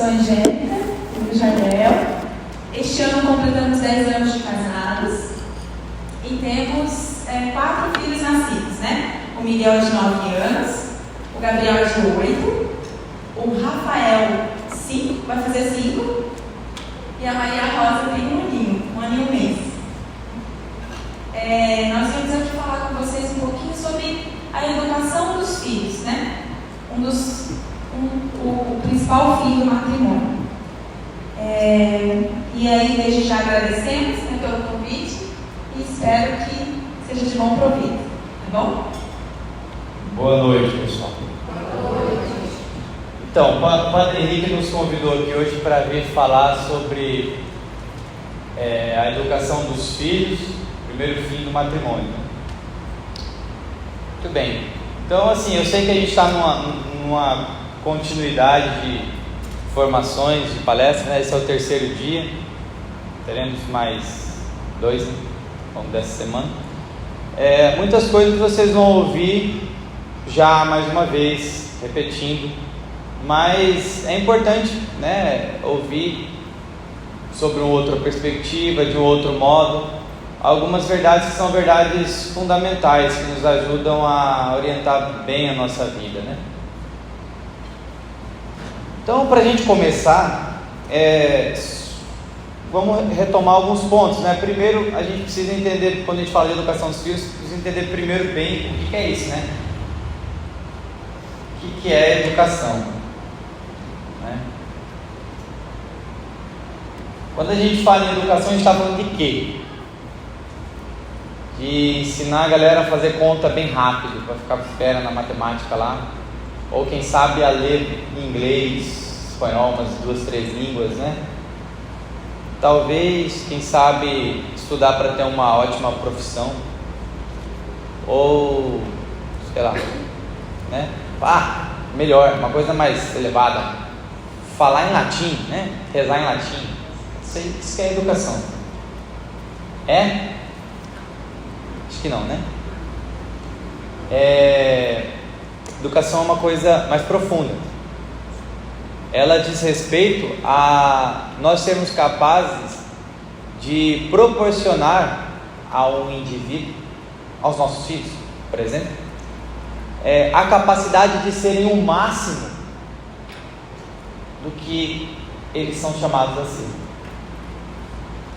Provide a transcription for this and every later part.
sou Angélica, do Jardel. Este ano completamos 10 anos de casados e temos 4 filhos nascidos, né? O Miguel é de 9 anos, o Gabriel é de 8, o Rafael 5, vai fazer 5, e a Maria Rosa tem um ano e um mês. Nós vamos aqui falar com vocês um pouquinho sobre a educação dos filhos, né? O principal fim do matrimônio. E aí, desde já agradecemos, né, pelo convite e espero que seja de bom proveito, tá bom? Boa noite, pessoal. Boa noite. Então, o Padre Henrique nos convidou aqui hoje para vir falar sobre a educação dos filhos, primeiro fim do matrimônio. Muito bem. Então, assim, eu sei que a gente está numa continuidade de formações, de palestras, né? Esse é o 3º dia, teremos mais 2, né, ao longo dessa semana. Muitas coisas vocês vão ouvir já mais uma vez, repetindo, mas é importante, né, ouvir sobre uma outra perspectiva, de um outro modo, algumas verdades que são verdades fundamentais, que nos ajudam a orientar bem a nossa vida, né? Então, para a gente começar, vamos retomar alguns pontos, né? Primeiro, a gente precisa entender, quando a gente fala de educação dos filhos, precisa entender primeiro bem o que é isso, né? O que é educação, né? Quando a gente fala em educação, a gente está falando de quê? De ensinar a galera a fazer conta bem rápido, para ficar fera na matemática lá, ou quem sabe a ler inglês, espanhol, umas 2, 3 línguas, né? Talvez, quem sabe, estudar para ter uma ótima profissão, ou, sei lá, né? Melhor, uma coisa mais elevada, falar em latim, né? Rezar em latim, isso que é educação. Acho que não, né? Educação é uma coisa mais profunda. Ela diz respeito a nós sermos capazes de proporcionar ao indivíduo, aos nossos filhos, por exemplo, a capacidade de serem o máximo do que eles são chamados a ser.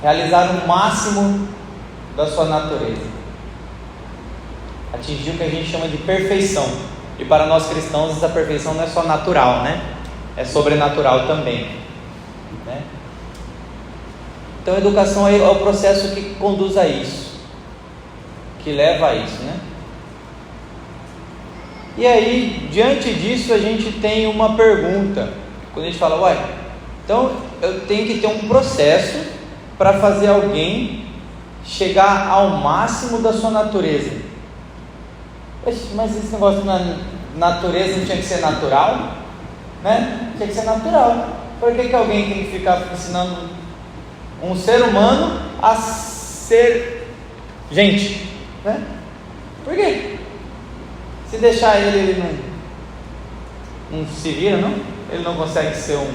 Realizar o máximo da sua natureza. Atingir o que a gente chama de perfeição. E para nós cristãos, essa perfeição não é só natural, né? É sobrenatural também, né? Então a educação é o processo que conduz a isso, que leva a isso, né? E aí, diante disso, a gente tem uma pergunta. Quando a gente fala, então eu tenho que ter um processo para fazer alguém chegar ao máximo da sua natureza. Mas esse negócio na natureza não tinha que ser natural, né? Tinha que ser natural. Por que alguém tem que ficar ensinando um ser humano a ser gente, né? Por quê? Se deixar ele não se vira, não? Ele não consegue ser um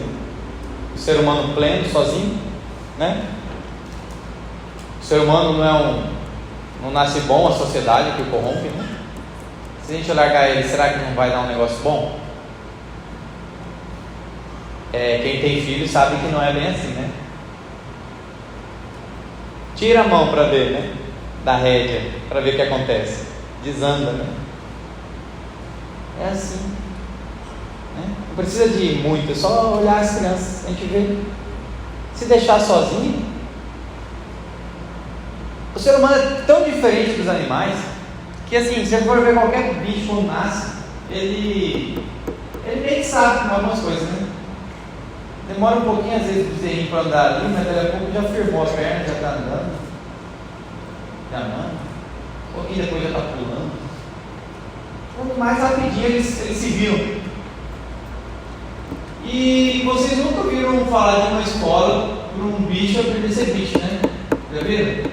ser humano pleno, sozinho, né? O ser humano não nasce bom, a sociedade que o corrompe, né? Se a gente largar ele, será que não vai dar um negócio bom? Quem tem filho sabe que não é bem assim, né? Tira a mão para ver, né? Da rédea, para ver o que acontece. Desanda, né? É assim, né? Não precisa de ir muito, é só olhar as crianças, a gente vê. Se deixar sozinho, o ser humano é tão diferente dos animais que, assim, se você for ver qualquer bicho quando nasce, ele nem sabe algumas coisas, né? Demora um pouquinho às vezes o bezerrinho para andar ali, mas daqui a pouco já firmou a perna, já está andando, já anda, um pouquinho depois já está pulando. Quanto mais rapidinho eles se viram. E vocês nunca viram falar de uma escola para um bicho aprender a ser bicho, né? Já viram?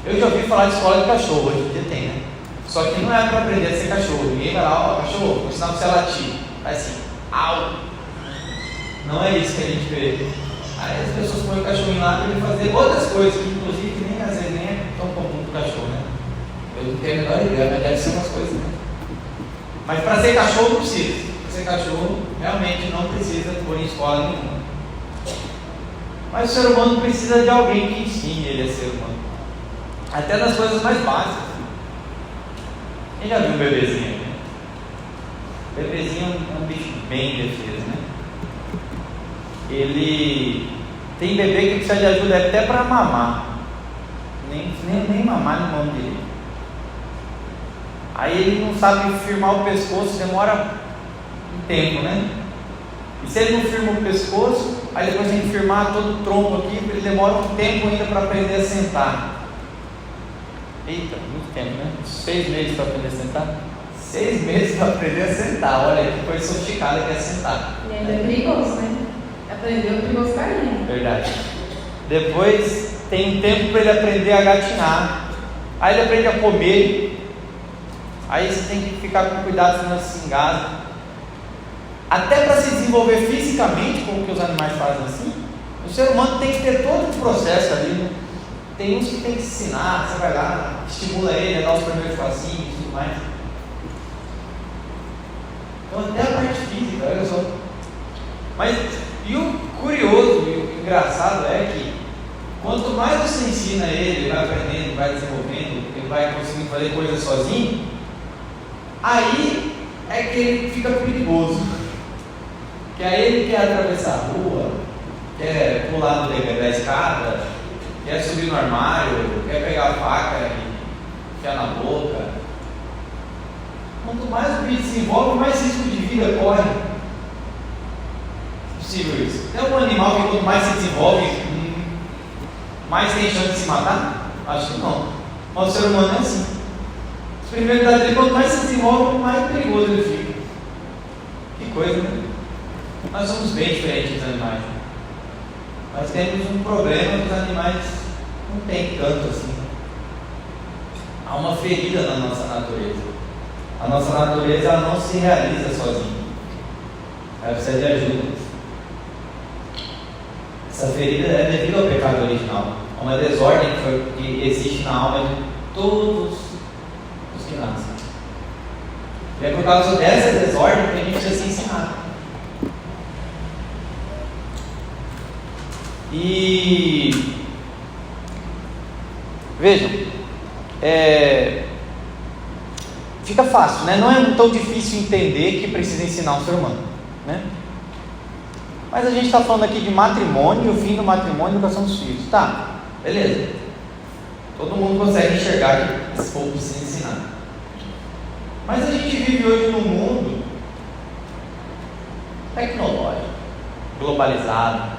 Eu já ouvi falar de escola de cachorro, hoje em dia tem, né? Só que não é para aprender a ser cachorro. Ninguém vai lá, cachorro, vou ensinar você a latir. Vai assim, au. Não é isso que a gente vê. Aí as pessoas põem o cachorrinho lá para ele fazer outras coisas, que inclusive que nem às vezes nem é tão comum do cachorro, né? Eu não tenho a menor ideia, mas deve ser umas coisas, né? Mas para ser cachorro não precisa. Para ser cachorro realmente não precisa pôr em escola nenhuma. Mas o ser humano precisa de alguém que ensine ele a ser humano. Até nas coisas mais básicas. Quem já viu um bebezinho? Né? Bebezinho é um bicho bem defeso, né? Ele tem bebê que precisa de ajuda até para mamar. Nem mamar no mão dele. Aí ele não sabe firmar o pescoço, demora um tempo, né? E se ele não firma o pescoço, aí depois tem que firmar todo o tronco aqui, porque ele demora um tempo ainda para aprender a sentar. Eita, muito tempo, né? 6 meses para aprender a sentar? 6 meses para aprender a sentar. Olha que coisa sofisticada que é sentar. E ainda é perigoso, né? Aprendeu o perigoso carinho. Verdade. Depois tem um tempo para ele aprender a gatinar. Aí ele aprende a comer. Aí você tem que ficar com cuidado se não se engasga. Até para se desenvolver fisicamente, como que os animais fazem assim, o ser humano tem que ter todo um processo ali, né? Tem uns que tem que ensinar, você vai lá, estimula ele, dá os primeiros passinhos e tudo mais. Então até a parte física, olha só. Mas, e o curioso e o engraçado é que quanto mais você ensina ele vai aprendendo, vai desenvolvendo, ele vai conseguindo fazer coisas sozinho, aí é que ele fica perigoso. Que aí ele quer atravessar a rua, quer pular no degrau da escada, quer subir no armário, quer pegar a faca e enfiar na boca. Quanto mais o bicho se envolve, mais risco de vida corre. É possível isso. Tem algum animal que quanto mais se desenvolve, mais tem chance de se matar? Acho que não. Mas o ser humano é assim. Os primeiros da dele, quanto mais se desenvolve, mais perigoso ele fica. Que coisa, né? Nós somos bem diferentes dos animais. Mas temos um problema que os animais não têm tanto assim. Há uma ferida na nossa natureza. A nossa natureza ela não se realiza sozinha. Ela precisa de ajuda. Essa ferida é devido ao pecado original. Há uma desordem que existe na alma de todos os que nascem. E é por causa dessa desordem que a gente precisa se ensinar. E vejam, fica fácil, né? Não é tão difícil entender que precisa ensinar um ser humano, né? Mas a gente está falando aqui de matrimônio, o fim do matrimônio e educação dos filhos. Tá, beleza. Todo mundo consegue enxergar que esse povo precisa ensinar. Mas a gente vive hoje num mundo tecnológico, globalizado,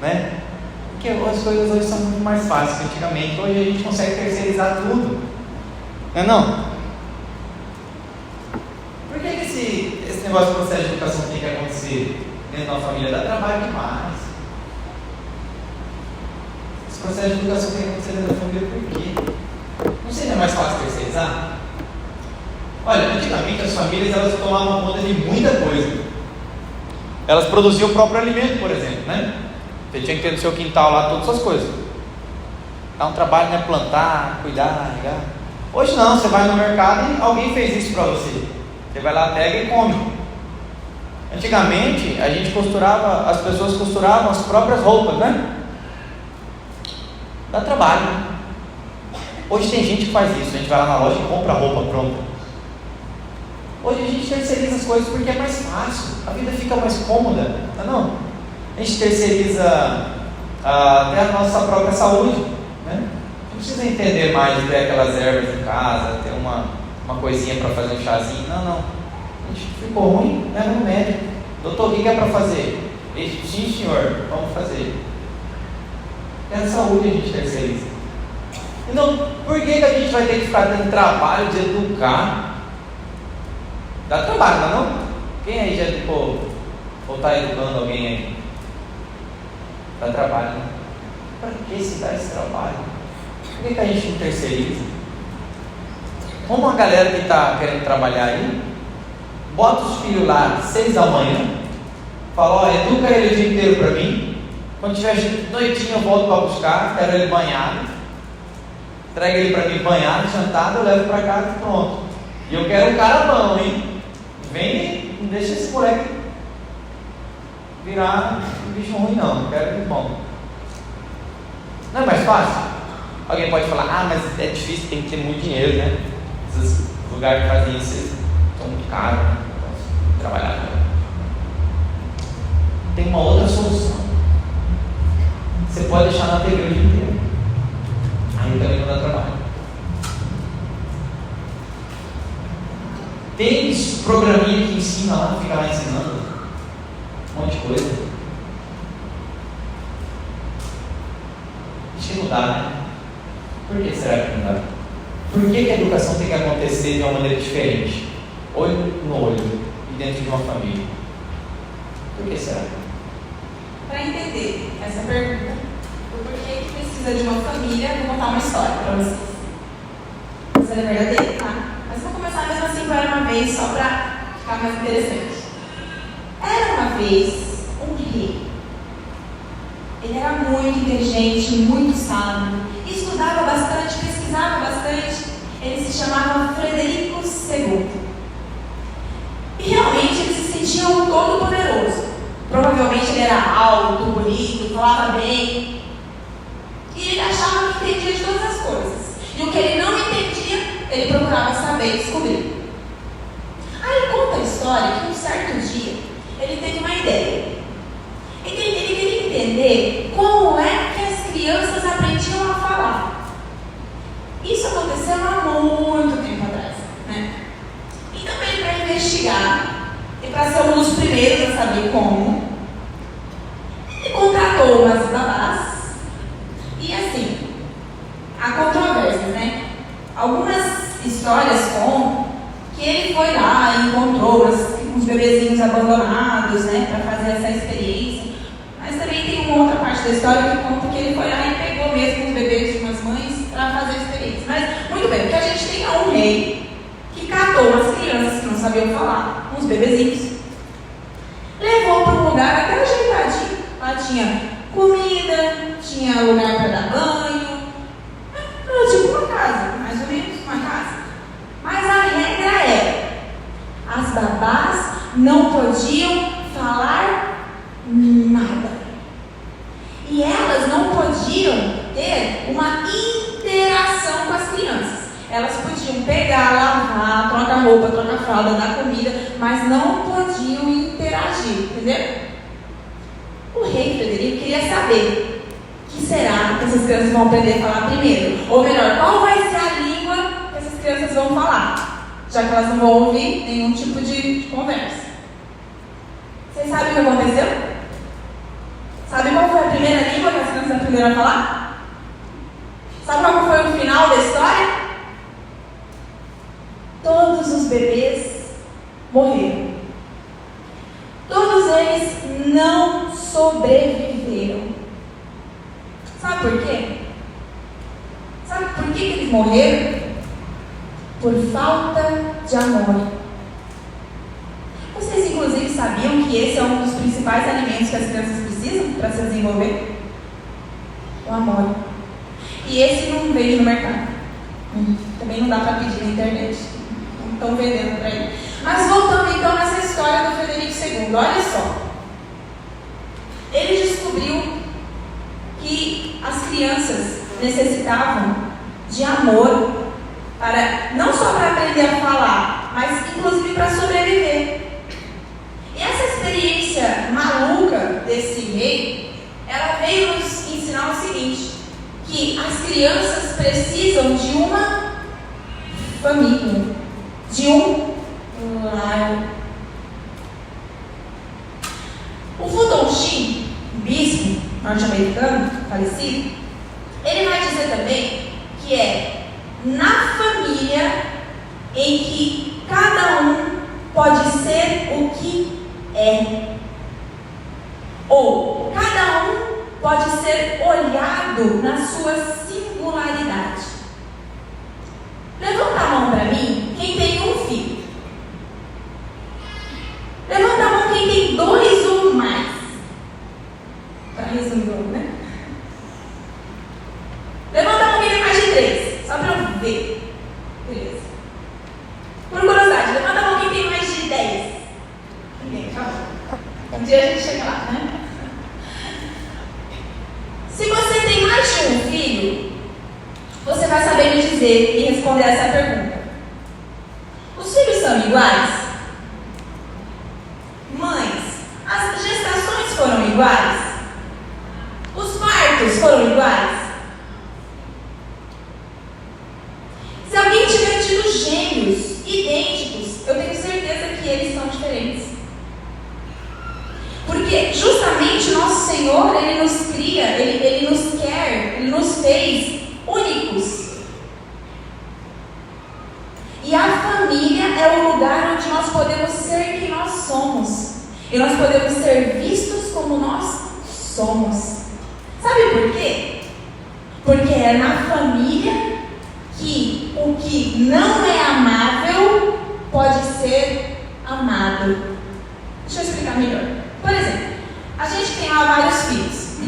né? Porque as coisas hoje são muito mais fáceis que antigamente. Hoje a gente consegue terceirizar tudo. Não é não? Por que esse negócio de processo de educação tem que acontecer dentro de uma família? Dá trabalho demais. Esse processo de educação tem que acontecer dentro da família por quê? Não seria mais fácil terceirizar? Olha, antigamente as famílias elas tomavam conta de muita coisa. Elas produziam o próprio alimento, por exemplo, né? Você tinha que ter no seu quintal lá todas essas coisas. Dá um trabalho, né? Plantar, cuidar, regar. Hoje não, você vai no mercado e alguém fez isso para você. Você vai lá, pega e come. Antigamente, a gente costurava, as pessoas costuravam as próprias roupas, né? Dá trabalho, né? Hoje tem gente que faz isso. A gente vai lá na loja e compra a roupa pronta. Hoje a gente terceiriza as coisas porque é mais fácil. A vida fica mais cômoda, não é não? A gente terceiriza até a nossa própria saúde, né? Não precisa entender mais de ter aquelas ervas em casa, ter uma coisinha para fazer um chazinho. Não. A gente ficou ruim, leva no médico. Doutor, o que é para fazer? Sim, senhor, vamos fazer. Até a saúde a gente terceiriza. Então, por que a gente vai ter que ficar tendo trabalho de educar? Dá trabalho, não é não? Quem aí já educou ou está educando alguém aí? Dá trabalho, né? Para que se dá esse trabalho? Por que a gente não terceiriza? Como a galera que está querendo trabalhar aí, bota os filhos lá às 6 da manhã, Falo, ó, educa ele o dia inteiro para mim. Quando tiver noitinho eu volto para buscar, quero ele banhado. Entrega ele para mim banhado, jantado, eu levo para casa e pronto. E eu quero um cara bom, hein? Vem, não deixa esse moleque virar um bicho ruim não, eu quero ele bom. Não é mais fácil? Alguém pode falar, ah, mas é difícil, tem que ter muito dinheiro, né? Esses lugares que fazem isso são muito caros, né? Então, trabalhar. Tem uma outra solução. Você pode deixar na TV o dia inteiro. Aí também não dá trabalho. Tem programinha que ensina lá, fica lá ensinando um monte de coisa. Acho que não dá, né? Por que será que não dá? Por que a educação tem que acontecer de uma maneira diferente? Olho no olho e dentro de uma família. Por que será? Para entender essa pergunta, o porquê que precisa de uma família, vou contar uma história para vocês. Isso é verdadeiro, tá? Mas vou começar mesmo assim para uma vez, só para ficar mais interessante. Era uma vez um rei. Ele era muito inteligente, muito sábio, estudava bastante, pesquisava bastante. Ele se chamava Frederico II. E realmente ele se sentia um todo-poderoso. Provavelmente ele era alto, bonito, falava bem. E ele achava que entendia de todas as coisas. E o que ele não entendia, ele procurava saber e descobrir. Aí conta a história que um certo dia ele teve uma ideia. Ele queria entender como é que as crianças aprendiam a falar. Isso aconteceu há muito tempo atrás, né? Então ele, para investigar e para ser um dos primeiros a saber como, ele contratou umas babás. E assim, há controvérsias, né? Algumas histórias contam que ele foi lá e encontrou uns bebezinhos abandonados, né, para fazer essa experiência. Mas também tem uma outra parte da história que conta que ele foi lá e pegou mesmo os bebês de umas mães para fazer a experiência. Mas, muito bem, o que a gente tem é um rei que catou umas crianças que não sabiam falar, uns bebezinhos, levou para um lugar até ajeitadinho. Lá tinha comida, tinha lugar para dar banho, tipo uma casa, mais ou menos uma casa. Mas a regra é, as babás não podiam falar nada. E elas não podiam ter uma interação com as crianças. Elas podiam pegar, lavar, trocar roupa, trocar fralda, dar comida, mas não podiam interagir, entendeu? O rei Frederico queria saber o que será que essas crianças vão aprender a falar primeiro. Ou melhor, qual vai ser a língua que essas crianças vão falar, já que elas não vão ouvir nenhum tipo de conversa. Vocês sabem o que aconteceu? Sabe qual foi a primeira língua que as crianças aprenderam a falar? Sabe qual foi o final da história? Todos os bebês morreram. Todos eles não sobreviveram. Sabe por quê? Sabe por que eles morreram? Por falta de amor. Vocês, inclusive, sabiam que esse é um dos principais alimentos que as crianças precisam para se desenvolver? O amor. E esse não vende no mercado. Também não dá para pedir na internet. Não estão vendendo para ele. Mas voltando então nessa história do Frederico II, olha só. Ele descobriu que as crianças necessitavam de amor para, não só para aprender a falar, mas inclusive para sobreviver. E essa experiência maluca desse rei, ela veio nos ensinar o seguinte, que as crianças precisam de uma família, de um lar. O Fulton Sheen, bispo norte-americano, falecido, ele vai dizer também que é na família em que cada um pode ser o que é. Ou cada um pode ser olhado na sua singularidade. Levanta a mão para mim quem tem um filho. Levanta a mão quem tem 2 ou mais. Calma. Um dia a gente chega lá, né? Se você tem mais de um filho, você vai saber me dizer e responder essa pergunta. Os filhos são iguais? Mães, as gestações foram iguais? Os partos foram iguais? Se alguém tiver tido gêmeos idênticos, eu tenho certeza que eles são diferentes. Porque justamente o nosso Senhor, Ele nos cria, Ele nos quer, Ele nos fez únicos. E a família é o lugar onde nós podemos ser quem nós somos. E nós podemos ser vistos como nós somos. Sabe por quê? Porque é na família que o que não é amável pode ser amado. Deixa eu explicar melhor. Por exemplo, a gente tem lá vários filhos.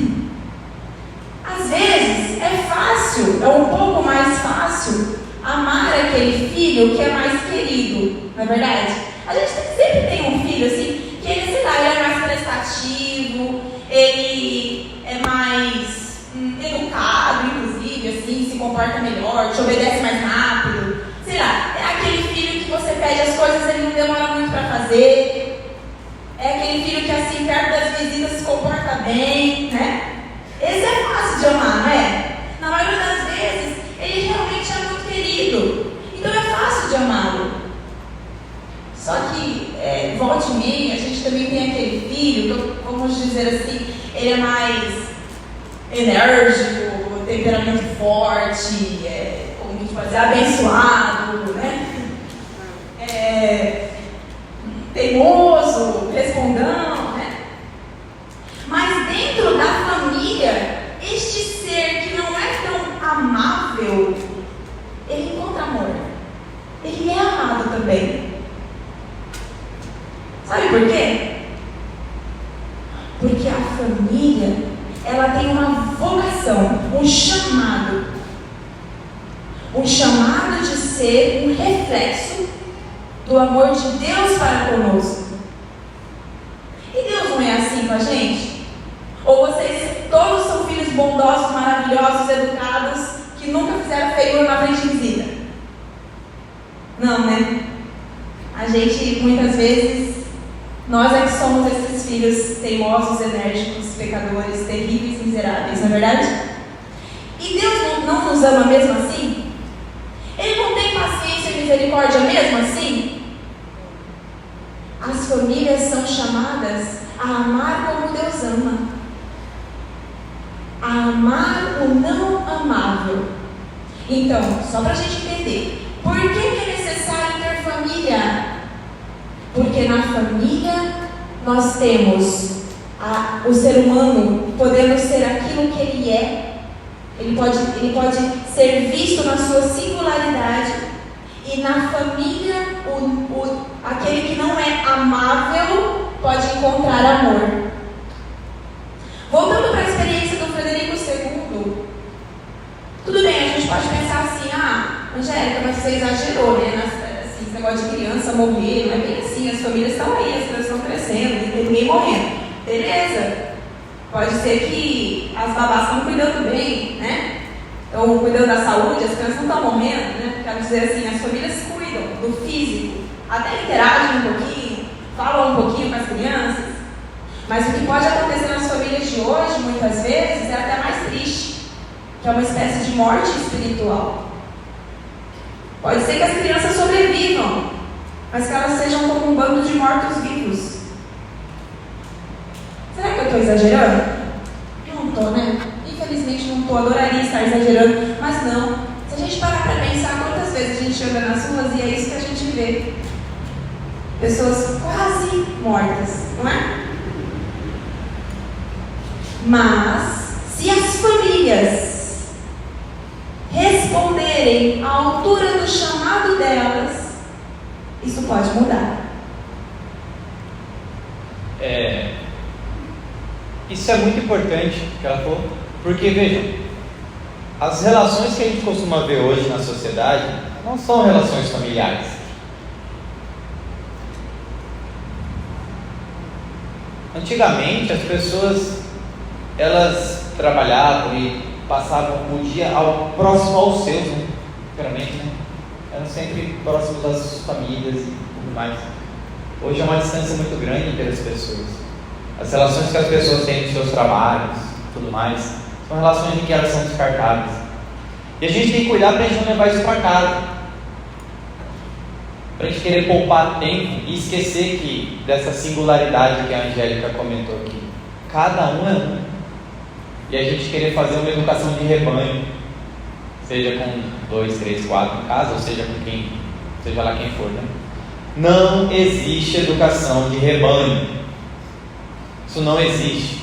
Às vezes é fácil, é um pouco mais fácil amar aquele filho que é mais querido, não é verdade? A gente sempre tem um filho assim, que ele, sei lá, ele é mais prestativo, ele é mais educado, inclusive, assim, se comporta melhor, te obedece mais rápido. Sei lá, é aquele filho que você pede as coisas, ele não demora muito para fazer. É aquele filho que, assim, perto das visitas se comporta bem, né? Esse é fácil de amar, não é? Na maioria das vezes, ele realmente é muito querido. Então é fácil de amá-lo. Só que, volta e meia, a gente também tem aquele filho, que, vamos dizer assim, ele é mais enérgico, temperamento forte, como a gente pode dizer, abençoado, né? Teimoso, respondão, né? Mas dentro da família, este ser que não é tão amável, ele encontra amor. Ele é amado também. Sabe por quê? Porque a família, ela tem uma vocação, um chamado. Um chamado de ser um reflexo do amor de Deus para conosco. E Deus não é assim com a gente? Ou vocês todos são filhos bondosos, maravilhosos, educados, que nunca fizeram feiura na frente de visita? Não, né? A gente, muitas vezes, nós é que somos esses filhos teimosos, enérgicos, pecadores, terríveis, miseráveis, não é verdade? E Deus não nos ama mesmo assim? Ele não tem paciência e misericórdia mesmo assim? As famílias são chamadas a amar como Deus ama. A amar o não amável. Então, só para a gente entender, por que é necessário ter família? Porque na família nós temos o ser humano podendo ser aquilo que ele é. Ele pode ser visto na sua singularidade. E na família, aquele que não é amável pode encontrar amor. Voltando para a experiência do Frederico II, tudo bem, a gente pode pensar assim, Angélica, mas você exagerou, né? Assim, esse negócio de criança morrer, não é bem assim, as famílias estão aí, as crianças estão crescendo, não tem ninguém morrendo. Beleza. Pode ser que as babás estão cuidando bem, né? Estão cuidando da saúde, as crianças não estão morrendo, né? Quero dizer assim, as famílias cuidam do físico, até interagem um pouquinho, falam um pouquinho com as crianças. Mas o que pode acontecer nas famílias de hoje, muitas vezes, é até mais triste, que é uma espécie de morte espiritual. Pode ser que as crianças sobrevivam, mas que elas sejam como um bando de mortos-vivos. Será que eu estou exagerando? Não estou, né? Infelizmente não estou, adoraria estar exagerando, mas não. Se a gente parar para pensar quantas vezes a gente anda nas ruas e é isso que a gente vê. Pessoas quase mortas, não é? Mas, se as famílias responderem à altura do chamado delas, isso pode mudar. Isso é muito importante que ela falou, porque vejam, as relações que a gente costuma ver hoje na sociedade não são relações familiares. Antigamente as pessoas, elas trabalhavam e passavam o dia próximo aos seus, né? Geralmente, né? Eram sempre próximos das famílias e tudo mais. Hoje é uma distância muito grande entre as pessoas. As relações que as pessoas têm nos seus trabalhos, tudo mais, são relações em que elas são descartáveis. E a gente tem que cuidar para a gente não levar isso para casa, para a gente querer poupar tempo e esquecer que dessa singularidade que a Angélica comentou aqui. Cada um é um. E a gente querer fazer uma educação de rebanho, seja com 2, 3, 4 em casa, ou seja com quem, seja lá quem for, né? Não existe educação de rebanho. Isso não existe.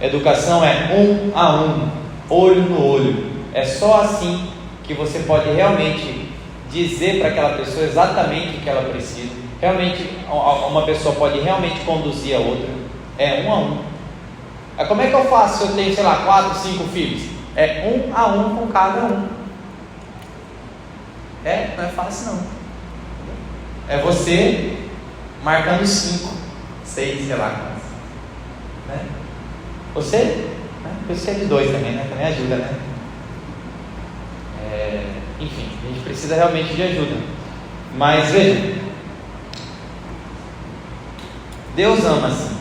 Educação é um a um, olho no olho. É só assim que você pode realmente dizer para aquela pessoa exatamente o que ela precisa. Realmente, uma pessoa pode realmente conduzir a outra. É um a um. Como é que eu faço se eu tenho, sei lá, 4, 5 filhos? É um a um com cada um. Não é fácil não. É você marcando 5, 6, sei lá. Né? Você? Né? Você é de 2 também, né? Também ajuda, né? Enfim, a gente precisa realmente de ajuda. Mas veja, Deus ama assim.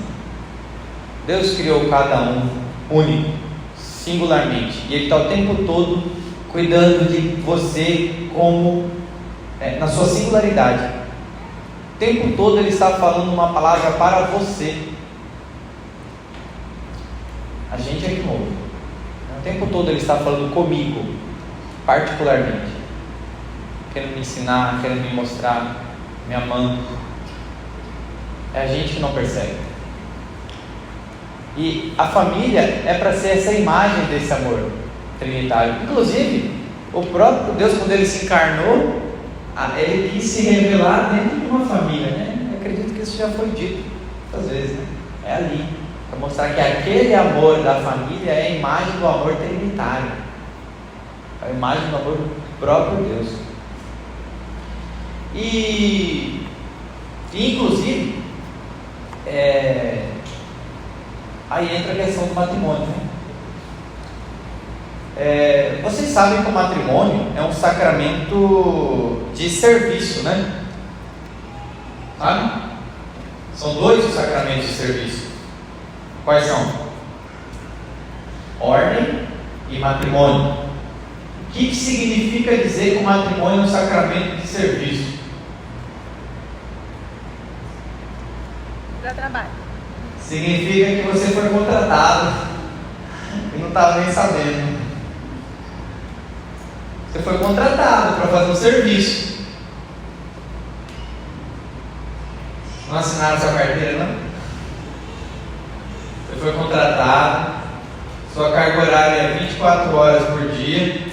Deus criou cada um único, singularmente, e Ele está o tempo todo cuidando de você como na sua singularidade. O tempo todo Ele está falando uma palavra para você. A gente é que não ouve. O tempo todo Ele está falando comigo, particularmente, querendo me ensinar, querendo me mostrar, me amando. É a gente que não percebe. E a família é para ser essa imagem desse amor trinitário. Inclusive, o próprio Deus, quando Ele se encarnou, Ele quis se revelar dentro de uma família, né? Eu acredito que isso já foi dito muitas vezes, né? É ali, para mostrar que aquele amor da família é a imagem do amor trinitário, a imagem do amor do próprio Deus. E inclusive, aí entra a questão do matrimônio, né? Vocês sabem que o matrimônio é um sacramento de serviço, né? Sabe? São 2 os sacramentos de serviço. Quais são? Ordem e matrimônio. O que significa dizer que o matrimônio é um sacramento de serviço? Dá trabalho. Significa que você foi contratado e não estava nem sabendo. Você foi contratado para fazer um serviço. Não assinaram sua carteira, não? Você foi contratado. Sua carga horária é 24 horas por dia,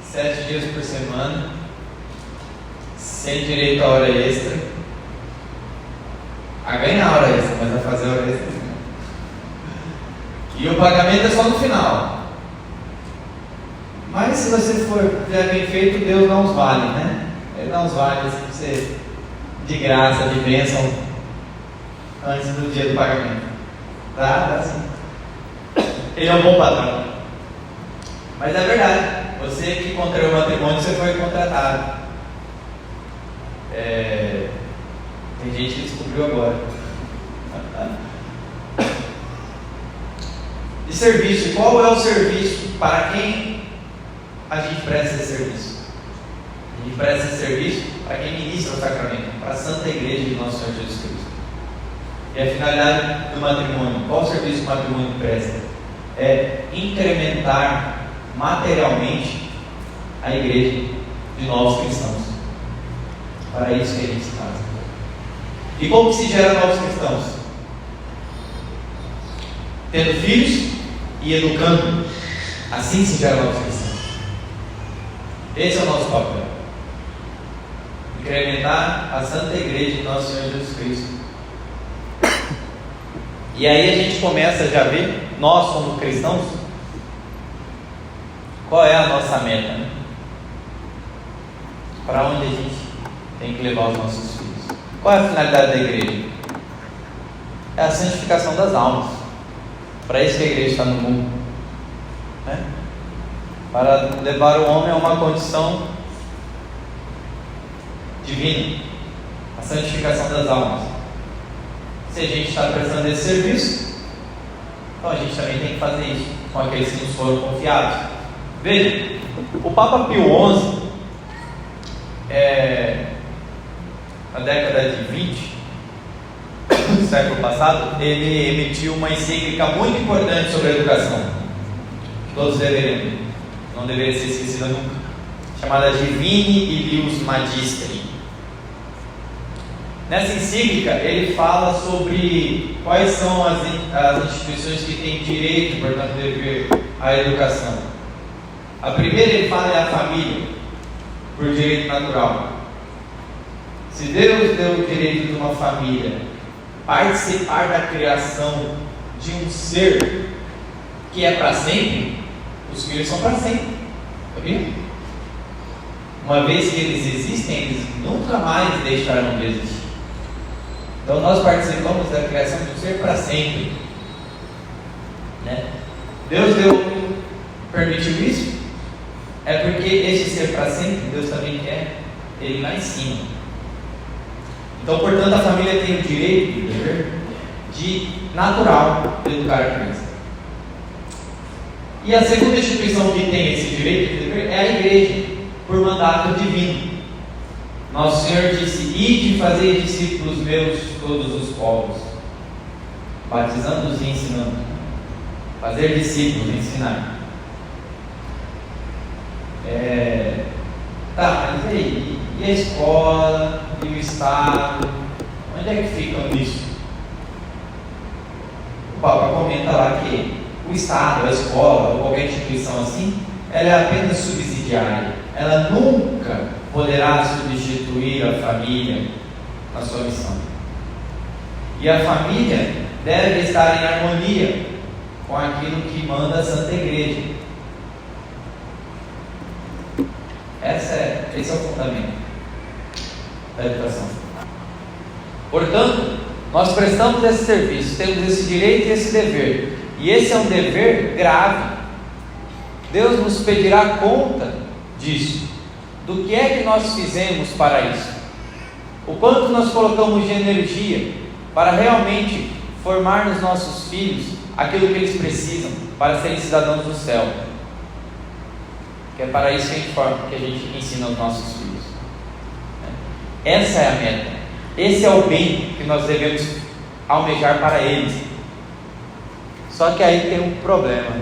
7 dias por semana, sem direito a hora extra. A ganhar hora extra, mas a fazer hora extra não. E o pagamento é só no final. Mas se você for bem feito, Deus não os vale, né? Ele não os vale assim, você de graça, de bênção, antes do dia do pagamento. Dá sim. Ele é um bom patrão. Mas é verdade, você que contraiu o matrimônio, você foi contratado. Tem gente que descobriu agora. De serviço, qual é o serviço para quem a gente presta esse serviço? A gente presta esse serviço para quem ministra o sacramento, para a Santa Igreja de Nosso Senhor Jesus Cristo. E a finalidade do matrimônio, qual o serviço que o matrimônio presta? É incrementar materialmente a igreja de novos cristãos. Para isso que a gente se casa. E como que se gera novos cristãos? Tendo filhos e educando. Assim se gera novos cristãos. Esse é o nosso papel. Incrementar a Santa Igreja de Nosso Senhor Jesus Cristo. E aí a gente começa já a ver, nós como cristãos, qual é a nossa meta, né? Para onde a gente tem que levar os nossos filhos? Qual é a finalidade da igreja? é a santificação das almas. Para isso que a igreja está no mundo, né? Para levar o homem a uma condição divina, a santificação das almas. Se a gente está prestando esse serviço, então a gente também tem que fazer isso com aqueles que nos foram confiados. Veja, o Papa Pio XI, na década de 20 do século passado, ele emitiu uma encíclica muito importante sobre a educação, que todos não deveria ser esquecida nunca, chamada Divini Illius Magisteri. Nessa encíclica ele fala sobre quais são as instituições que têm direito, portanto, dever à educação. A primeira ele fala é a família, por direito natural. Se Deus deu o direito de uma família participar da criação de um ser que é para sempre, os filhos são para sempre, sabia? Uma vez que eles existem, eles nunca mais deixarão de existir. Então nós participamos da criação de um ser para sempre, né? Deus permitiu isso, é porque esse ser para sempre, Deus também quer ele lá em cima. Então, portanto, a família tem o direito e o dever natural de educar a criança. E a segunda instituição que tem esse direito e dever é a igreja, por mandato divino. Nosso Senhor disse: ide e fazei discípulos meus todos os povos, batizando-os e ensinando. Fazer discípulos, ensinar. Mas aí, e a escola, e o Estado, onde é que ficam nisso? O Papa comenta lá que o Estado, a escola, ou qualquer instituição assim, ela é apenas subsidiária, ela nunca poderá substituir a família na sua missão. E a família deve estar em harmonia com aquilo que manda a Santa Igreja. Esse é o fundamento da educação. Portanto, nós prestamos esse serviço, temos esse direito e esse dever, e esse é um dever grave. Deus nos pedirá conta disso, do que é que nós fizemos para isso, o quanto nós colocamos de energia para realmente formar nos nossos filhos aquilo que eles precisam para serem cidadãos do céu, que é para isso que a gente forma, que a gente ensina aos nossos filhos. Essa é a meta, esse é o bem que nós devemos almejar para eles. Só que aí tem um problema.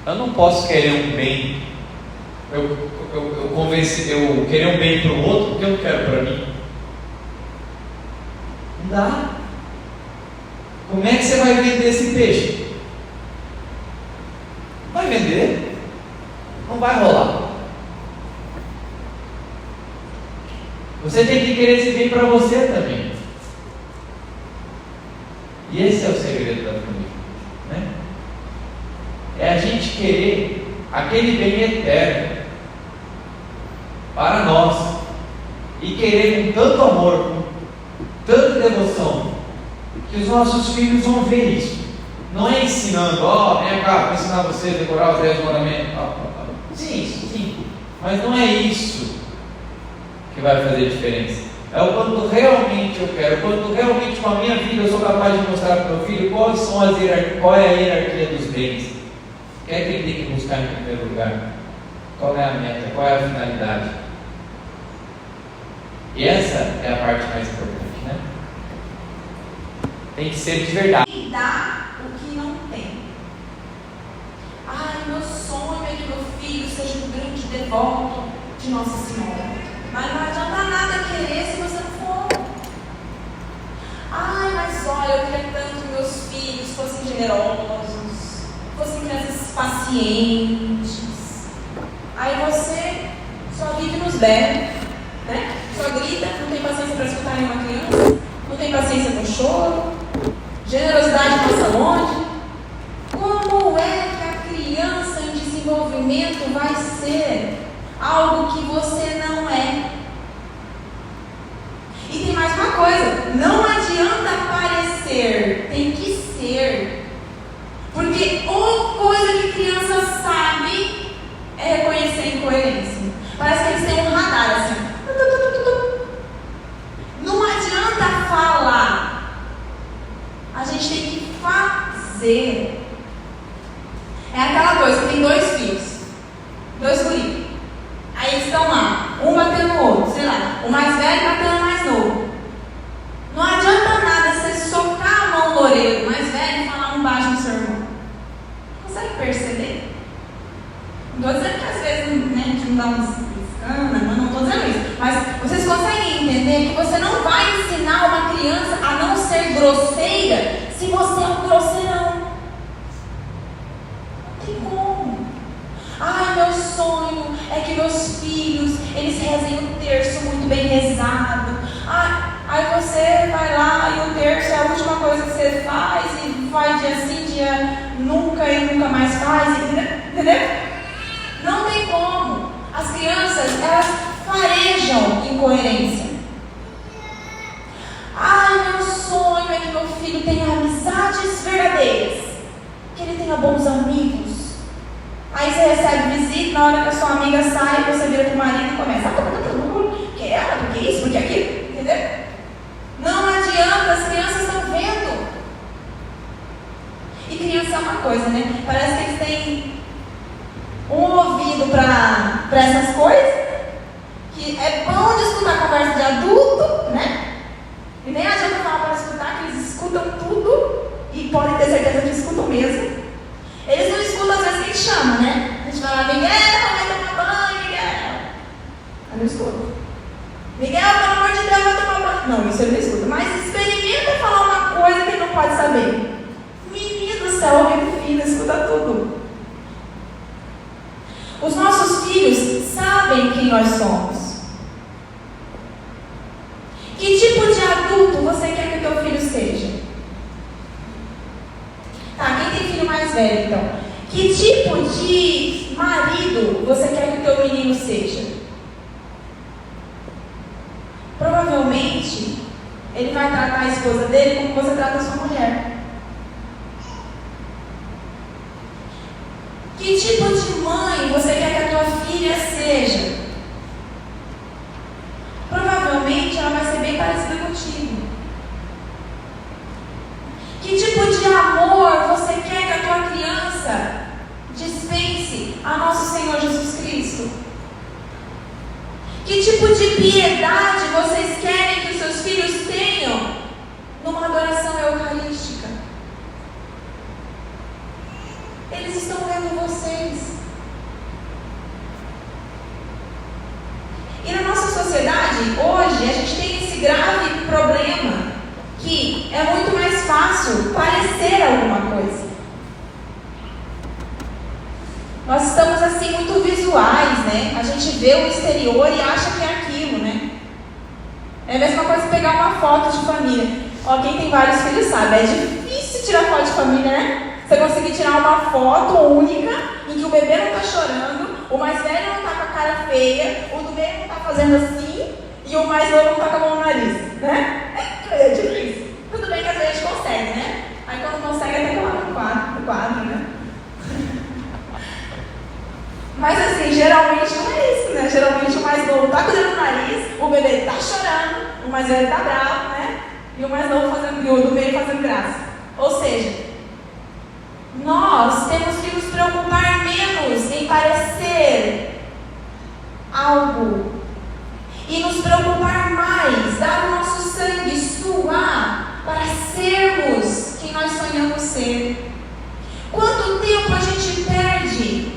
Eu não posso querer um bem, eu querer um bem para o outro porque eu não quero para mim. Não dá. Como é que você vai vender esse peixe? Vai vender? Não vai rolar. Você tem que querer esse bem para você também. E esse é o segredo da família, né? É a gente querer aquele bem eterno para nós e querer com tanto amor, com tanta devoção, que os nossos filhos vão ver isso. Não é ensinando, vem cá, vou ensinar você a decorar os 10 mandamentos. Sim, mas não é isso que vai fazer diferença. É o quanto realmente eu quero, o quanto realmente com a minha vida eu sou capaz de mostrar para o meu filho qual é a hierarquia dos bens. O que é que ele tem que buscar em primeiro lugar? Qual é a meta? Qual é a finalidade? E essa é a parte mais importante, né? Tem que ser de verdade. E dá o que não tem. Meu sonho é que meu filho seja um grande devoto de Nossa Senhora. Mas não adianta nada querer se você não for. Mas olha, eu queria tanto que meus filhos fossem generosos, fossem crianças pacientes. Aí você só vive nos berros, né? Só grita, não tem paciência para escutar nenhuma criança, não tem paciência com choro, generosidade passa longe. Como é que a criança em desenvolvimento vai ser algo que você não é? E tem mais uma coisa. não adianta parecer, tem que ser. Porque uma coisa que criança sabe é reconhecer incoerência. Parece que eles têm um radar assim. Não adianta falar. A gente tem que fazer. É aquela coisa, tem 2 filhos, 2 guritos. Aí eles estão lá, um batendo no outro, sei lá, o mais velho batendo no mais novo. Não adianta nada você socar a mão no orelha do mais velho e falar um baixo no seu irmão. Consegue perceber? Não estou dizendo que às vezes, né, a gente não dá uns escândalos, não estou dizendo isso. Mas vocês conseguem entender que você não vai ensinar uma criança a não ser grosseira se você é um grosseirão. Não tem como. Ai, meu sonho é que meus filhos, eles rezem o terço muito bem rezado. Aí você vai lá e o terço é a última coisa que você faz e vai dia sim, dia nunca e nunca mais faz, entendeu? Não tem como. As crianças, elas farejam incoerência. Ai, meu sonho é que meu filho tenha amizades verdadeiras, que ele tenha bons amigos. Aí você recebe visita, na hora que a sua amiga sai, você vira pro marido e começa: que ela, porque isso, porque aquilo, entendeu? Não adianta, as crianças estão vendo. E criança é uma coisa, né? Parece que eles têm um ouvido para essas coisas, que é bom de escutar conversa de adulto, né? E nem adianta falar para escutar, que eles escutam tudo e podem ter certeza que escutam mesmo. Eles não escutam às vezes quem chama, né? A gente vai lá: Miguel, vai tomar banho, Miguel. Eu não escuto. Miguel, pelo amor de Deus, vai tomar banho. Não, isso eu não escuto. Mas experimenta falar uma coisa que ele não pode saber. Menino do céu, ouvido fino, escuta tudo. Os nossos filhos sabem quem nós somos. Que tipo de adulto você quer que o teu filho seja? Tá, quem tem filho mais velho, então? Que tipo de marido você quer que o teu menino seja? Provavelmente, ele vai tratar a esposa dele como você trata a sua mulher. Que tipo de mãe você quer que a tua filha seja? Provavelmente, ela vai ser bem parecida contigo. Que tipo de amor você quer que a tua criança dispense a nosso Senhor Jesus Cristo? Que tipo de piedade vocês querem que os seus filhos tenham numa adoração eucarística? Eles estão vendo vocês. E na nossa sociedade, hoje, a gente tem esse grave problema, que é muito mais fácil parecer alguma coisa. Nós estamos assim muito visuais, né? A gente vê o exterior e acha que é aquilo, né? É a mesma coisa que pegar uma foto de família. Ó, quem tem vários filhos sabe, é difícil tirar foto de família, né? Você conseguir tirar uma foto única em que o bebê não está chorando, o mais velho não está com a cara feia, o do meio não está fazendo assim e o mais novo não está com a mão no nariz, né? É difícil. Tudo bem que às vezes a gente consegue, né? Aí quando consegue até lá no quadro, né? Mas assim, geralmente não é isso, né? Geralmente o mais novo está com o dedo no nariz, o bebê está chorando, o mais velho está bravo, né? E o mais novo fazendo, e o do meio fazendo graça. Ou seja, nós temos que nos preocupar menos em parecer algo e nos preocupar mais, dar o nosso sangue, suar para sermos quem nós sonhamos ser. Quanto tempo a gente perde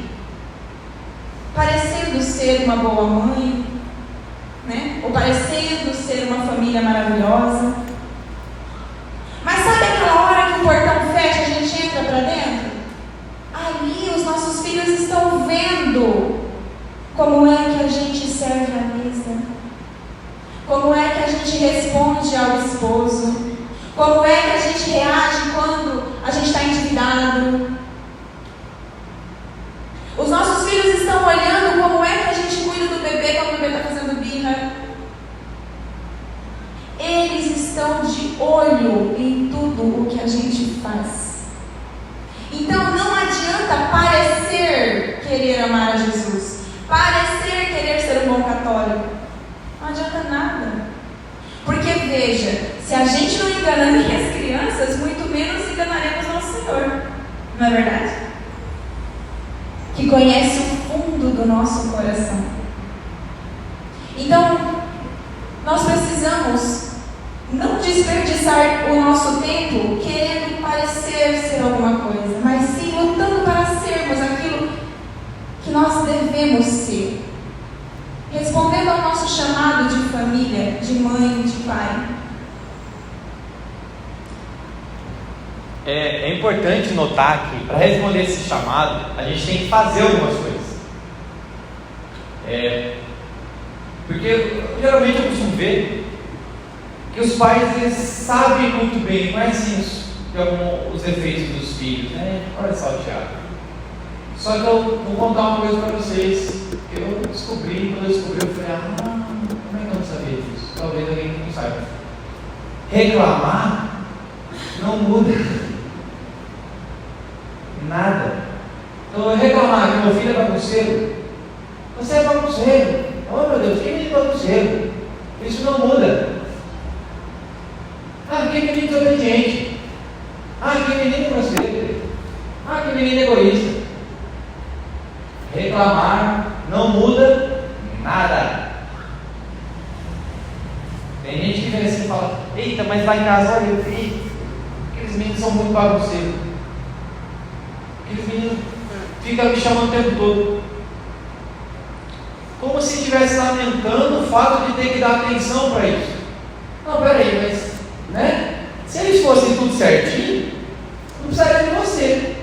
parecendo ser uma boa mãe, né? Ou parecendo ser uma família maravilhosa. Mas sabe aquela hora que o portão fecha e a gente entra para dentro? Ali os nossos filhos estão vendo como é que a gente serve a mesa, como é que a gente responde ao esposo, como é que a gente reage quando a gente está endividado. Os nossos filhos estão olhando como é que a gente cuida do bebê quando o bebê está fazendo birra. Eles estão de olho em tudo o que a gente faz. Então não adianta parecer querer amar a Jesus, parecer querer ser um bom católico. Não adianta nada. Porque veja, se a gente não engana nem as crianças, muito menos enganaremos nosso Senhor. Não é verdade? Que conhece o fundo do nosso coração. Então, nós precisamos não desperdiçar o nosso tempo querendo parecer ser alguma coisa, mas sim lutando para sermos aquilo que nós devemos ser. Respondendo ao nosso chamado de família, de mãe, de pai. É importante notar que, para responder esse chamado, a gente tem que fazer algumas coisas. Porque geralmente eu costumo ver que os pais eles sabem muito bem, conhecem os defeitos dos filhos, né? Olha só o Thiago. Só que eu vou contar uma coisa para vocês. Eu descobri, quando eu descobri, eu falei, como é que eu não sabia disso? Talvez alguém não saiba. Reclamar não muda nada. Então eu reclamar que meu filho é bagunceiro, você é bagunceiro. Oh meu Deus, quem me bagunceiro? Isso não muda. Que menino desobediente. Que menino grosseiro. Que menino egoísta. Reclamar não muda nada. Tem gente que vem assim e fala, eita, mas lá em casa, olha, aqueles meninos são muito bagunceiros. Aqueles meninos ficam me chamando o tempo todo. Como se estivesse lamentando o fato de ter que dar atenção para isso. Não, peraí, mas, né? Se eles fossem tudo certinho, não precisaria de você.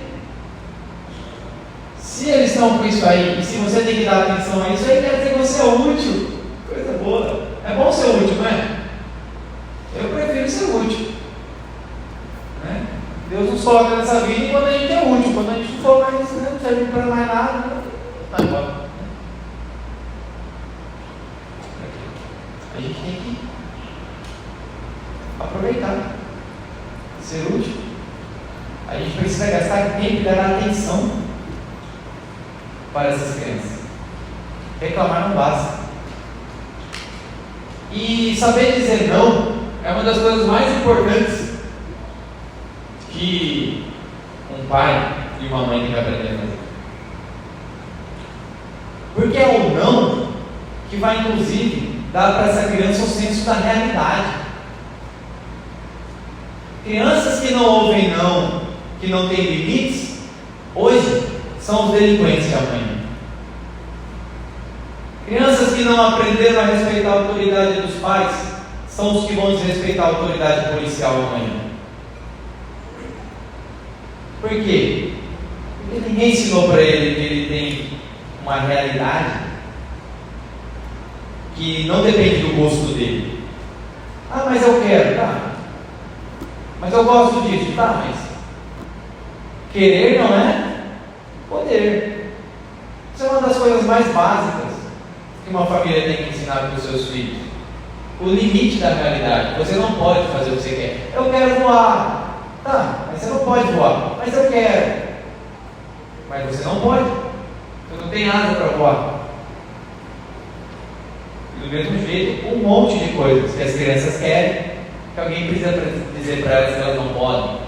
Se eles estão com isso aí, e se você tem que dar atenção a isso aí, quer dizer que você é útil. Coisa boa. É bom ser útil, não é? Eu prefiro ser útil. Né? Deus nos coloca nessa vida enquanto a gente é útil. Quando a gente não for mais, né, não serve para mais nada, tá embora. A gente tem que aproveitar, ser útil. A gente precisa gastar tempo e dar atenção para essas crianças. Reclamar não basta. E saber dizer não é uma das coisas mais importantes que um pai e uma mãe têm que aprender a fazer. Porque é o não que vai, inclusive, dar para essa criança um senso da realidade. Crianças que não ouvem não, que não têm limites, hoje são os delinquentes de amanhã. Crianças que não aprenderam a respeitar a autoridade dos pais, são os que vão desrespeitar a autoridade policial amanhã. Por quê? Porque ninguém ensinou para ele que ele tem uma realidade que não depende do gosto dele. Mas eu quero, tá? Mas eu gosto disso, tá? Mas querer não é poder. Isso é uma das coisas mais básicas que uma família tem que ensinar para os seus filhos. O limite da realidade. Você não pode fazer o que você quer. Eu quero voar. Tá, mas você não pode voar. Mas eu quero. Mas você não pode. Você não tem asa para voar. Do mesmo jeito, um monte de coisas que as crianças querem, que alguém precisa dizer para elas que elas não podem.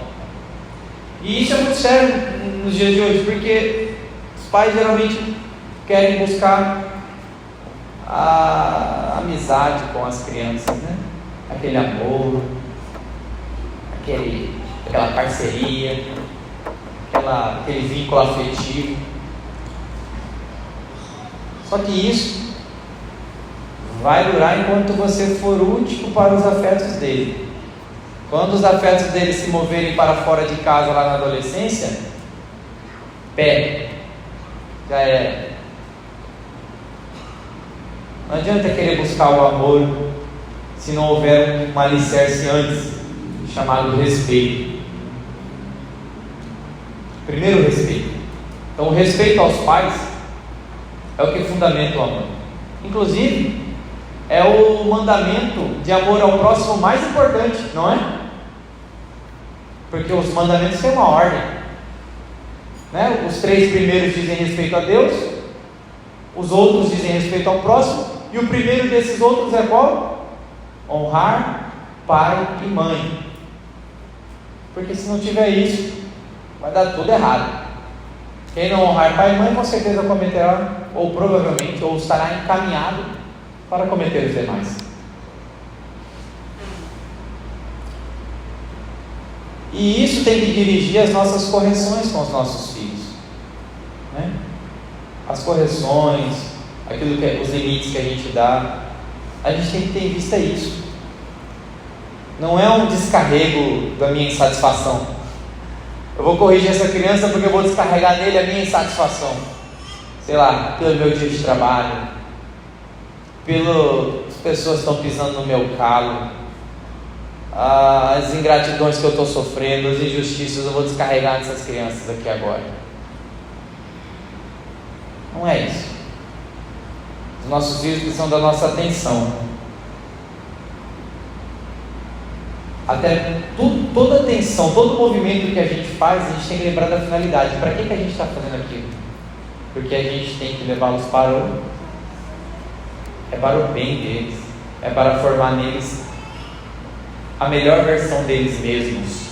E isso é muito sério nos dias de hoje, porque os pais geralmente querem buscar a amizade com as crianças, né? Aquele amor, aquela parceria, aquele vínculo afetivo. Só que isso vai durar enquanto você for útil para os afetos dele. Quando os afetos dele se moverem para fora de casa lá na adolescência, já era. Não adianta querer buscar o amor se não houver um alicerce antes, chamado respeito. Primeiro, respeito. Então, o respeito aos pais é o que fundamenta o amor. Inclusive, é o mandamento de amor ao próximo mais importante, não é? Porque os mandamentos têm uma ordem, né? Os 3 primeiros dizem respeito a Deus, os outros dizem respeito ao próximo, e o primeiro desses outros é qual? Honrar pai e mãe. Porque se não tiver isso, vai dar tudo errado. Quem não honrar pai e mãe, com certeza cometerá, ou provavelmente, ou estará encaminhado para cometer os demais. E isso tem que dirigir as nossas correções com os nossos filhos, né? As correções, aquilo que os limites que a gente dá, a gente tem que ter em vista isso. Não é um descarrego da minha insatisfação. Eu vou corrigir essa criança porque eu vou descarregar nele a minha insatisfação. Sei lá, pelo meu dia de trabalho, pelas pessoas que estão pisando no meu calo, as ingratidões que eu estou sofrendo, as injustiças, eu vou descarregar nessas crianças aqui agora. Não é isso. Os nossos filhos precisam da nossa atenção. Até toda atenção, todo movimento que a gente faz, a gente tem que lembrar da finalidade. Para que a gente está fazendo aquilo? Porque a gente tem que levá-los para o bem deles, é para formar neles a melhor versão deles mesmos.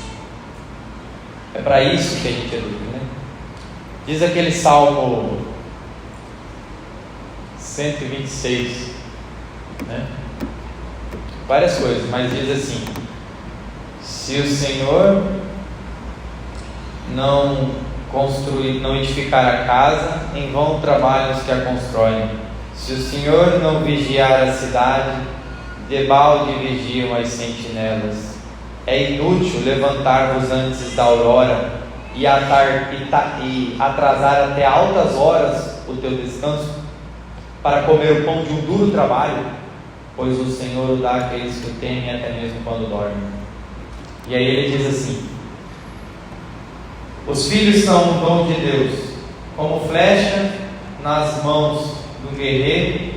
É para isso que a gente educa, né? Diz aquele Salmo 126, né? Várias coisas, mas diz assim: se o Senhor não edificar a casa, em vão trabalham os que a constroem. Se o Senhor não vigiar a cidade, debalde vigiam as sentinelas. É inútil levantar-vos antes da aurora e atrasar até altas horas o teu descanso, para comer o pão de um duro trabalho, pois o Senhor o dá àqueles que o temem até mesmo quando dormem. E aí ele diz assim: os filhos são um dom de Deus, como flecha nas mãos do guerreiro,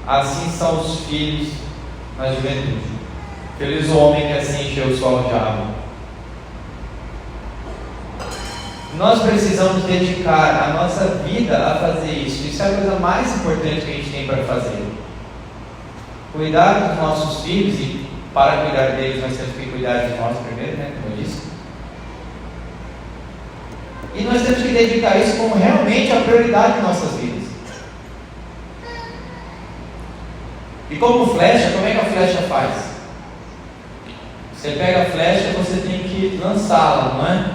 assim são os filhos na juventude. Feliz o homem que assim encheu sua aljava. Nós precisamos dedicar a nossa vida a fazer isso. Isso é a coisa mais importante que a gente tem para fazer. Cuidar dos nossos filhos, e para cuidar deles nós temos que cuidar de nós primeiro, né, como eu disse. E nós temos que dedicar isso como realmente a prioridade de nossas vidas. E como flecha, como é que a flecha faz? Você pega a flecha, você tem que lançá-la, não é?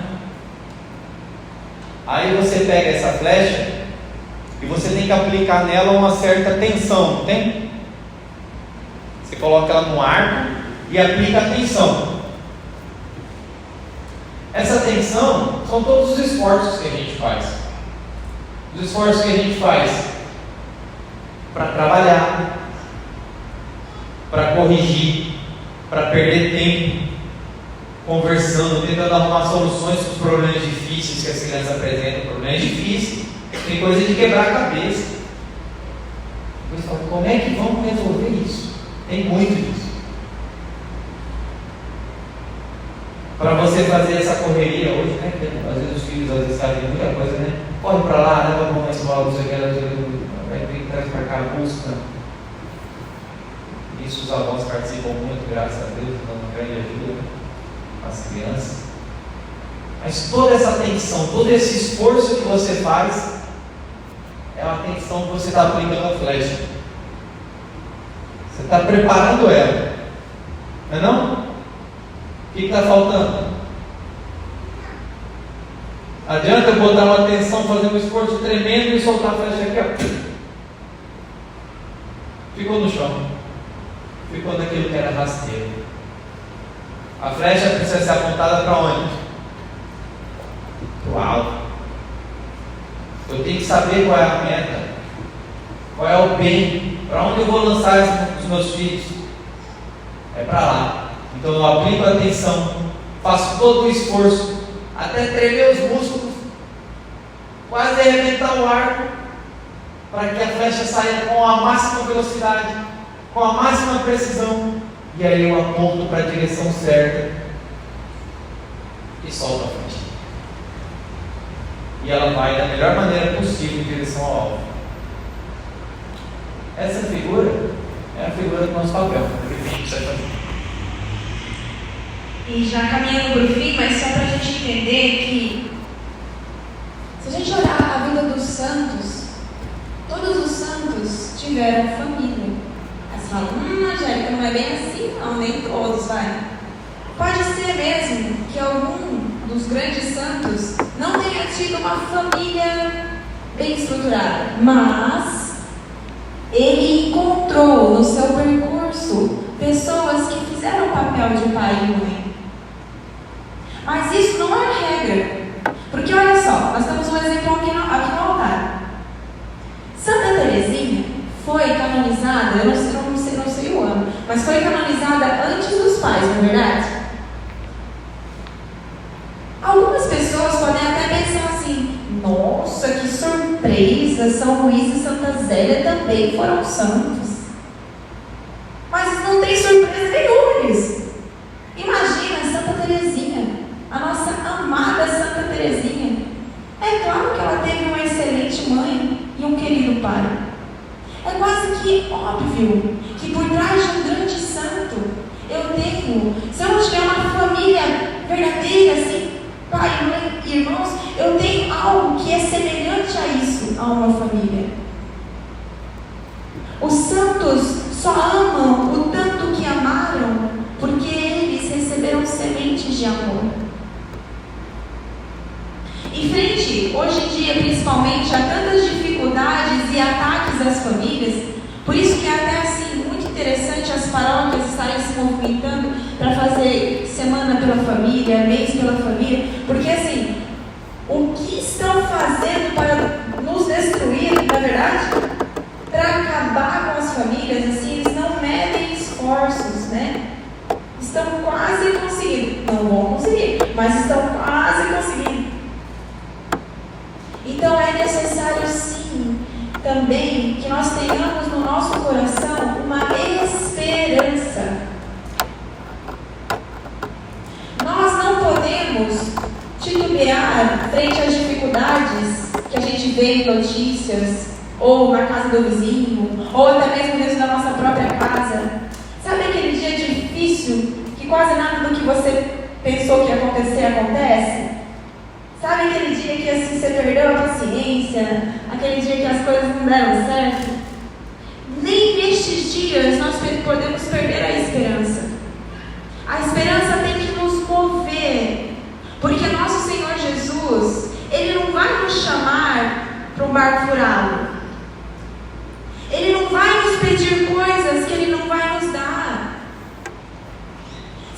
Aí você pega essa flecha e você tem que aplicar nela uma certa tensão, não tem? Você coloca ela no arco e aplica a tensão. Essa tensão são todos os esforços que a gente faz. Os esforços que a gente faz para trabalhar, para corrigir, para perder tempo conversando, tentando arrumar soluções para os problemas difíceis que as crianças apresentam. Problemas difíceis, tem coisa de quebrar a cabeça. Você fala, como é que vamos resolver isso? Tem muito disso. Para você fazer essa correria hoje, né? Às vezes os filhos às vezes sabem muita coisa, né? Corre para lá, leva a mão na escola, você quer, vai vir, traz para cá, busca. Isso os avós participam muito, graças a Deus, dando uma grande ajuda às crianças. Mas toda essa atenção, todo esse esforço que você faz, é uma atenção que você está aplicando a flecha. Você está preparando ela, não é não? O que está faltando? Adianta eu botar uma atenção, fazer um esforço tremendo e soltar a flecha aqui, ó. Ficou no chão. Ficou naquilo que era rasteiro. A flecha precisa ser apontada para onde? Para o alto. Eu tenho que saber qual é a meta, qual é o bem, para onde eu vou lançar os meus filhos. É para lá. Então eu aplico a atenção, faço todo o esforço, até tremer os músculos, quase arrebentar o arco, para que a flecha saia com a máxima velocidade com a máxima precisão, e aí eu aponto para a direção certa e solto a flecha. E ela vai da melhor maneira possível em direção ao alvo. Essa figura é a figura do nosso papel, que a gente precisa fazer. E já caminhando para o fim, mas só para a gente entender que, se a gente olhar a vida dos santos, todos os santos tiveram família. Aí você fala, Angélica, não é bem assim? Não, nem todos, vai. Pode ser mesmo que algum dos grandes santos não tenha tido uma família bem estruturada, mas ele encontrou no seu percurso pessoas que fizeram o papel de pai e mãe. Mas isso não é regra, porque olha só, nós temos um exemplo aqui no altar. Santa Teresinha foi canonizada, eu não sei o ano, mas foi canonizada antes dos pais, não é verdade? Algumas pessoas podem até pensar assim, nossa, que surpresa, São Luís e Santa Zélia também foram santos. Mas não tem surpresa nenhuma nisso. Imagina Santa Teresinha, a nossa amada Santa Teresinha. É claro que ela teve uma excelente mãe e um querido pai. É quase que óbvio que por trás de um grande santo, se eu não tiver uma família verdadeira, assim, pai, mãe, irmãos, eu tenho algo que é semelhante a isso, a uma família. Os santos só amam o tanto que amaram, porque eles receberam sementes de amor. Em frente, hoje em dia, principalmente, a tantas dificuldades e ataques às famílias, por isso que é até assim, muito interessante as paróquias estarem se movimentando para fazer semana pela família, mês pela família, porque assim, o que estão fazendo para nos destruir, na verdade, para acabar com as famílias, assim, eles não medem esforços, né? Estão quase conseguindo, não vão conseguir, mas estão quase conseguindo. Então é necessário sim, também, que nós tenhamos no nosso coração uma esperança. Nós não podemos titubear frente às dificuldades que a gente vê em notícias, ou na casa do vizinho, ou até mesmo dentro da nossa própria casa. Sabe aquele dia difícil, que quase nada do que você pensou que ia acontecer, acontece? Sabe aquele dia que assim você perdeu a paciência, aquele dia que as coisas não deram certo? Nem nestes dias nós podemos perder a esperança. A esperança tem que nos mover, porque nosso Senhor Jesus, Ele não vai nos chamar para um barco furado. Ele não vai nos pedir coisas que Ele não vai nos dar.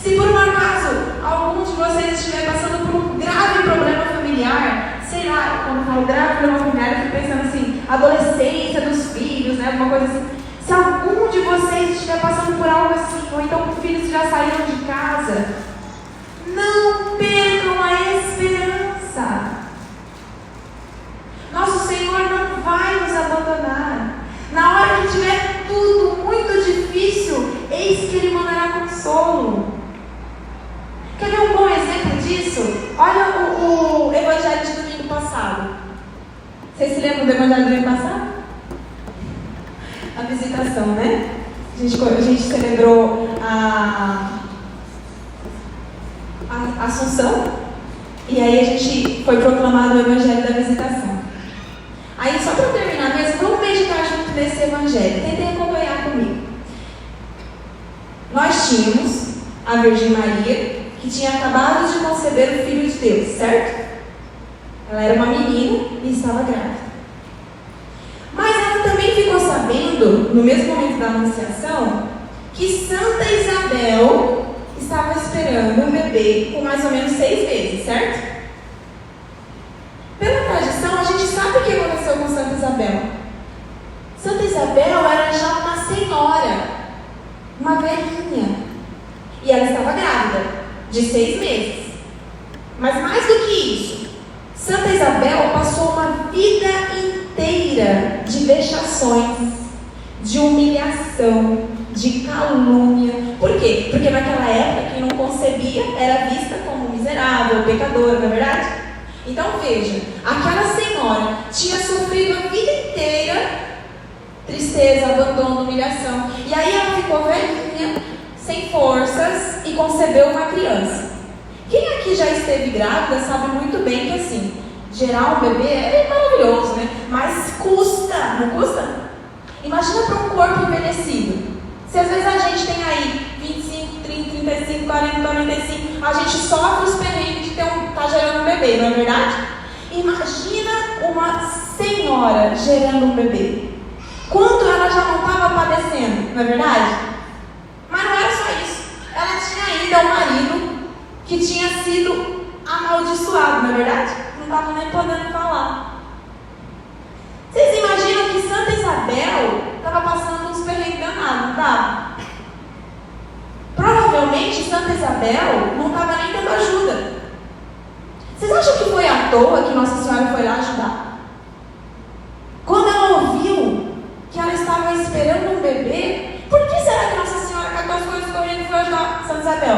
Se por um acaso algum de vocês estiver passando por um grave problema familiar, sei lá, quando eu falo grave problema familiar, eu fico pensando assim, adolescência dos filhos, né, alguma coisa assim. Se algum de vocês estiver passando por algo assim, ou então com filhos que já saíram de casa, não percam a esperança. Nosso Senhor não vai nos abandonar. Na hora que tiver tudo muito difícil, eis que Ele mandará consolo. Quer ver um bom exemplo disso? Olha o Evangelho de domingo passado. Vocês se lembram do Evangelho do domingo passado? A visitação, né? A gente celebrou a Assunção, e aí a gente foi proclamado o Evangelho da Visitação. Aí, só para terminar mesmo, vamos meditar junto nesse Evangelho. Tentem acompanhar comigo. Nós tínhamos a Virgem Maria, que tinha acabado de conceber o Filho de Deus, certo? Ela era uma menina e estava grávida. Mas ela também ficou sabendo, no mesmo momento da anunciação, que Santa Isabel estava esperando um bebê com mais ou menos 6 meses, certo? Pela tradição, a gente sabe o que aconteceu com Santa Isabel. Santa Isabel era já uma senhora, uma velhinha, e ela estava grávida, de 6 meses. Mas mais do que isso, Santa Isabel passou uma vida inteira de vexações, de humilhação, de calúnia. Por quê? Porque naquela época quem não concebia era vista como miserável, pecadora, não é verdade? Então veja, aquela senhora tinha sofrido a vida inteira tristeza, abandono, humilhação, e aí ela ficou velhinha, sem forças, e concebeu uma criança. Quem aqui já esteve grávida sabe muito bem que assim, gerar um bebê é maravilhoso, né? Mas custa, não custa? Imagina para um corpo envelhecido. Se às vezes a gente tem aí 25, 30, 35, 40, 45, a gente sofre os perrengues de tá gerando um bebê, não é verdade? Imagina uma senhora gerando um bebê. Quanto ela já não estava padecendo, não é verdade? Mas não era só isso. Ela tinha ainda um marido que tinha sido amaldiçoado, não é verdade? Não estava nem podendo falar. Vocês imaginam que Santa Isabel estava passando uns perrengues danados, não estava? Provavelmente Santa Isabel não estava nem tendo ajuda. Vocês acham que foi à toa que Nossa Senhora foi lá ajudar? Quando ela ouviu que ela estava esperando um bebê, por que será que Nossa Senhora catou as coisas correndo e foi ajudar Santa Isabel?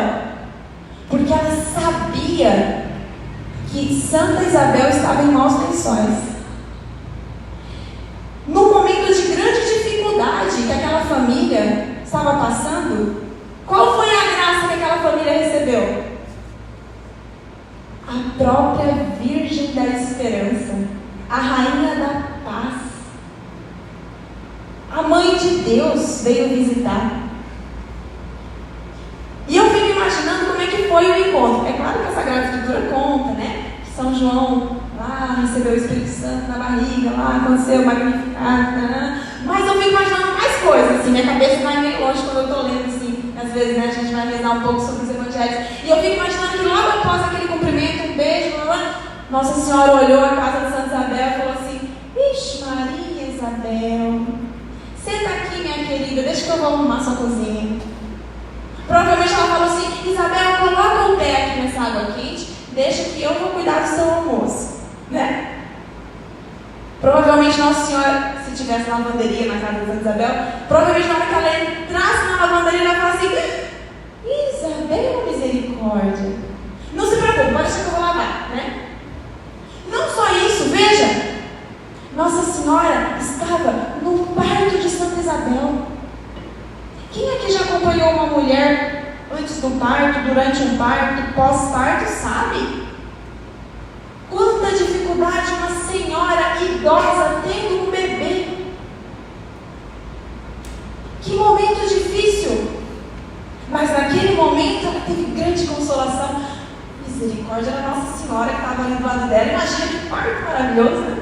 Porque ela sabia que Santa Isabel estava em maus lençóis. No momento de grande dificuldade que aquela família estava passando, qual foi a graça que aquela família recebeu? A própria Virgem da Esperança, a Rainha da Paz. A Mãe de Deus veio visitar. E eu fico imaginando como é que foi o encontro. É claro que a Sagrada Escritura conta, né? Que São João lá recebeu o Espírito Santo na barriga, lá aconteceu o Magnificat, mas eu fico imaginando mais coisas, assim, minha cabeça vai meio longe quando eu estou lendo, assim, às vezes, né, a gente vai rezar um pouco sobre os evangelhos, e eu fico imaginando que logo após aquele cumprimento, um beijo, Nossa Senhora olhou a casa de Santa Isabel e falou assim: Ixi, Maria Isabel, senta aqui, minha querida, deixa que eu vou arrumar sua cozinha. Provavelmente ela falou assim: Isabel, coloca o pé aqui nessa água quente, deixa que eu vou cuidar do seu almoço, né? Provavelmente Nossa Senhora, se tivesse lavanderia na casa de Santa Isabel, provavelmente na hora que ela entrasse na lavanderia, ela falasse assim: Isabel, misericórdia, não se preocupe, pode deixar que eu vou lavar, né? Não só isso, veja, Nossa Senhora estava no parto de Santa Isabel. Quem aqui já acompanhou uma mulher antes do parto, durante um parto, pós-parto, sabe? Quanta dificuldade uma senhora idosa tendo um bebê. Que momento difícil. Mas naquele momento ela teve grande consolação. Misericórdia da Nossa Senhora que estava ali do lado dela. Imagina que parto maravilhoso, né?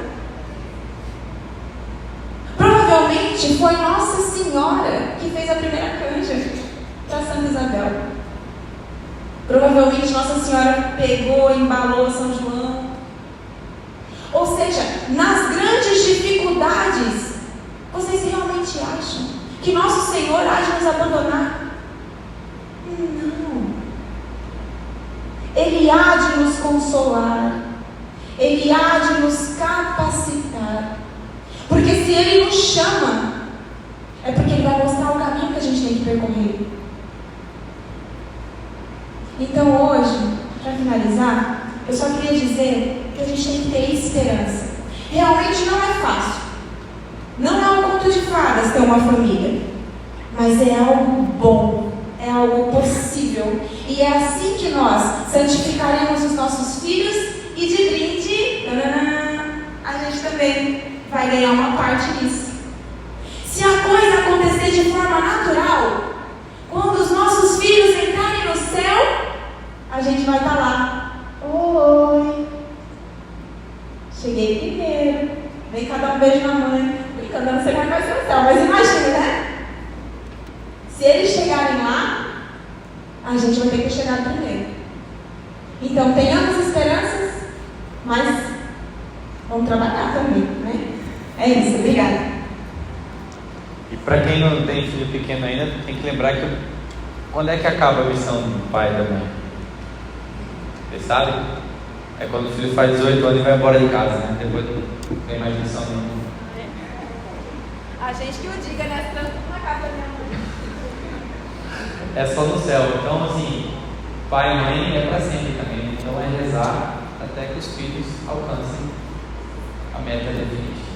Provavelmente foi Nossa Senhora que fez a primeira canja para Santa Isabel. Provavelmente Nossa Senhora pegou, embalou São João. Ou seja, nas grandes dificuldades, vocês realmente acham que Nosso Senhor há de nos abandonar? Não. Ele há de nos consolar. Ele há de nos capacitar. Porque se Ele nos chama, é porque Ele vai mostrar o caminho que a gente tem que percorrer. Então hoje, para finalizar, eu só queria dizer que a gente tem que ter esperança. Realmente não é fácil. Não é um conto de fadas ter uma família. Mas é algo bom. É algo possível. E é assim que nós santificaremos os nossos filhos. E de brinde, a gente também vai ganhar uma parte disso. Se a coisa acontecer de forma natural, quando os nossos filhos entrarem no céu, a gente vai estar lá. Oi, cheguei primeiro. Vem cá dar um beijo na mãe. Brincando, eu não sei como vai ser o céu, mas imagina, né? Se eles chegarem lá, a gente vai ter que chegar primeiro. Então tenhamos esperanças, mas vamos trabalhar também, né? É isso, obrigada. E para quem não tem filho pequeno ainda, tem que lembrar que quando é que acaba a missão do pai e da mãe? Vocês sabem? É quando o filho faz 18 anos e vai embora de casa, né? Depois não tem mais missão nenhuma. A gente que o diga, né? Tanto na casa da minha mãe. é só no céu. Então, assim, pai e mãe é para sempre também. Então, é rezar até que os filhos alcancem a meta definitiva.